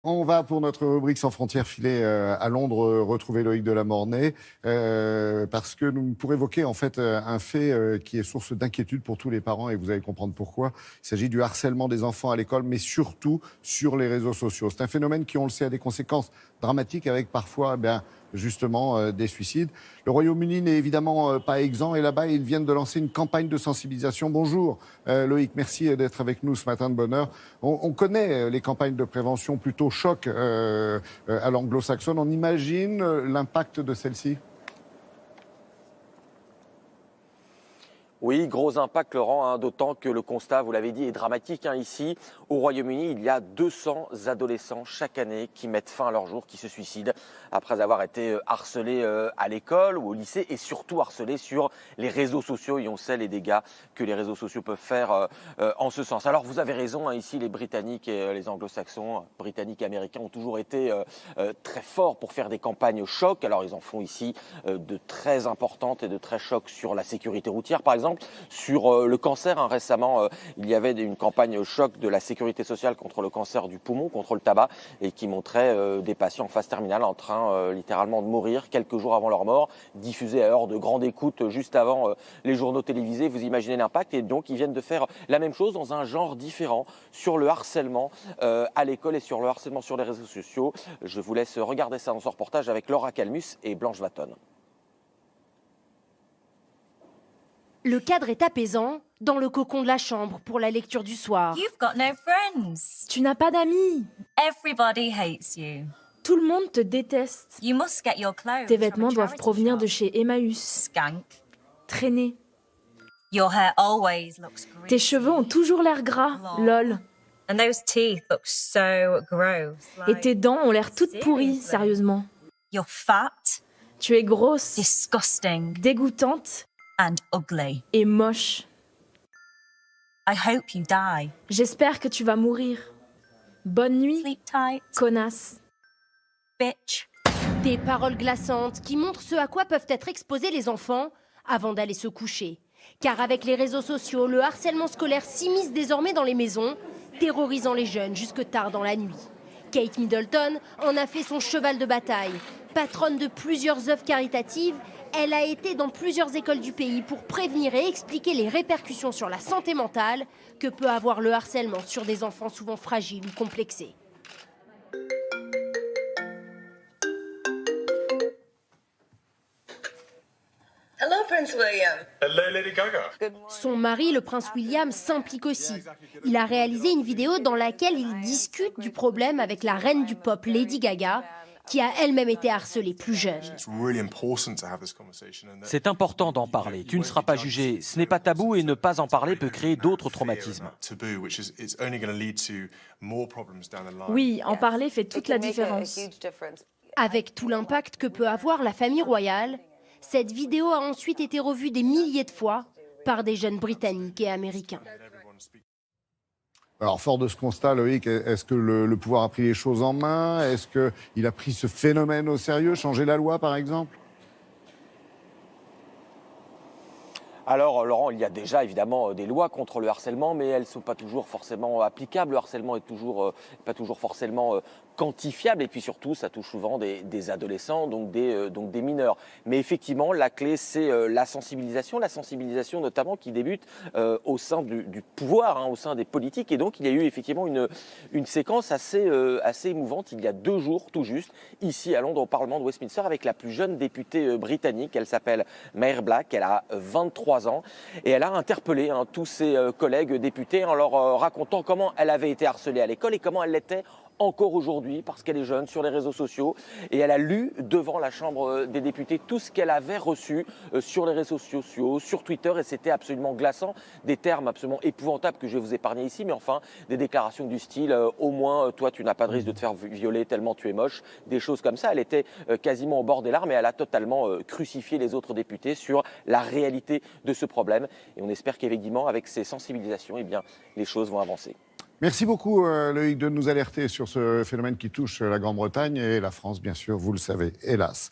On va pour notre rubrique Sans frontières filer à Londres retrouver Loïc Delamornay parce que pour évoquer en fait un fait qui est source d'inquiétude pour tous les parents et vous allez comprendre pourquoi. Il s'agit du harcèlement des enfants à l'école mais surtout sur les réseaux sociaux. C'est un phénomène qui, on le sait, a des conséquences dramatiques avec parfois justement des suicides. Le Royaume-Uni n'est évidemment pas exempt et là-bas ils viennent de lancer une campagne de sensibilisation. Bonjour Loïc, merci d'être avec nous ce matin de bonne heure. On connaît les campagnes de prévention plutôt choc à l'anglo-saxonne. On imagine l'impact de celle-ci? Oui, gros impact, Laurent, d'autant que le constat, vous l'avez dit, est dramatique. Ici, au Royaume-Uni, il y a 200 adolescents chaque année qui mettent fin à leur jour, qui se suicident après avoir été harcelés à l'école ou au lycée et surtout harcelés sur les réseaux sociaux. Et on sait les dégâts que les réseaux sociaux peuvent faire en ce sens. Alors, vous avez raison, ici, les Britanniques et les Anglo-Saxons, Britanniques et Américains, ont toujours été très forts pour faire des campagnes choc. Alors, ils en font ici de très importantes et de très chocs sur la sécurité routière, par exemple. Sur le cancer, récemment, il y avait une campagne choc de la sécurité sociale contre le cancer du poumon, contre le tabac, et qui montrait des patients en phase terminale en train littéralement de mourir quelques jours avant leur mort, diffusée à heure de grande écoute juste avant les journaux télévisés. Vous imaginez l'impact. Et donc, ils viennent de faire la même chose dans un genre différent sur le harcèlement à l'école et sur le harcèlement sur les réseaux sociaux. Je vous laisse regarder ça dans ce reportage avec Laura Calmus et Blanche Watton. Le cadre est apaisant dans le cocon de la chambre pour la lecture du soir. You've got no friends. Tu n'as pas d'amis. Everybody hates you. Tout le monde te déteste. You must get your clothes Tes vêtements from a doivent charity provenir shop. de chez Emmaüs. Skank. Traîner. Your hair always looks greasy. Tes cheveux ont toujours l'air gras. Lol. And those teeth look so gross. Et tes dents ont l'air toutes pourries, sérieusement. You're fat, Tu es grosse, disgusting, dégoûtante and ugly. et moche. I hope you die. J'espère que tu vas mourir. Bonne nuit, Sleep tight, connasse. bitch. Des paroles glaçantes qui montrent ce à quoi peuvent être exposés les enfants avant d'aller se coucher. Car avec les réseaux sociaux, le harcèlement scolaire s'immisce désormais dans les maisons, terrorisant les jeunes jusque tard dans la nuit. Kate Middleton en a fait son cheval de bataille. Patronne de plusieurs œuvres caritatives, elle a été dans plusieurs écoles du pays pour prévenir et expliquer les répercussions sur la santé mentale que peut avoir le harcèlement sur des enfants souvent fragiles ou complexés. Hello, Prince William. Hello, Lady Gaga. Son mari, le prince William, s'implique aussi. Il a réalisé une vidéo dans laquelle il discute du problème avec la reine du pop, Lady Gaga, qui a elle-même été harcelée plus jeune. C'est important d'en parler. Tu ne seras pas jugé. Ce n'est pas tabou et ne pas en parler peut créer d'autres traumatismes. Oui, en parler fait toute la différence. Avec tout l'impact que peut avoir la famille royale, cette vidéo a ensuite été revue des milliers de fois par des jeunes britanniques et américains. Alors, fort de ce constat, Loïc, est-ce que le pouvoir a pris les choses en main? Est-ce qu'il a pris ce phénomène au sérieux, changé la loi, par exemple? Alors, Laurent, il y a déjà évidemment des lois contre le harcèlement, mais elles ne sont pas toujours forcément applicables. Le harcèlement est pas toujours forcément quantifiable. Et puis surtout, ça touche souvent des adolescents, donc des mineurs. Mais effectivement, la clé, c'est la sensibilisation notamment qui débute au sein du pouvoir, au sein des politiques. Et donc, il y a eu effectivement une séquence assez émouvante il y a 2 jours, tout juste, ici à Londres, au Parlement de Westminster, avec la plus jeune députée britannique. Elle s'appelle Mhair Black, elle a 23 ans. Et elle a interpellé tous ses collègues députés en leur racontant comment elle avait été harcelée à l'école et comment elle l'était encore aujourd'hui parce qu'elle est jeune sur les réseaux sociaux. Et elle a lu devant la Chambre des députés tout ce qu'elle avait reçu sur les réseaux sociaux, sur Twitter. Et c'était absolument glaçant, des termes absolument épouvantables que je vais vous épargner ici. Mais enfin, des déclarations du style au moins, toi, tu n'as pas de risque de te faire violer tellement tu es moche. Des choses comme ça. Elle était quasiment au bord des larmes et elle a totalement crucifié les autres députés sur la réalité de ce problème. Et on espère qu'effectivement, avec ces sensibilisations, eh bien, les choses vont avancer. Merci beaucoup, Loïc, de nous alerter sur ce phénomène qui touche la Grande-Bretagne et la France, bien sûr, vous le savez, hélas.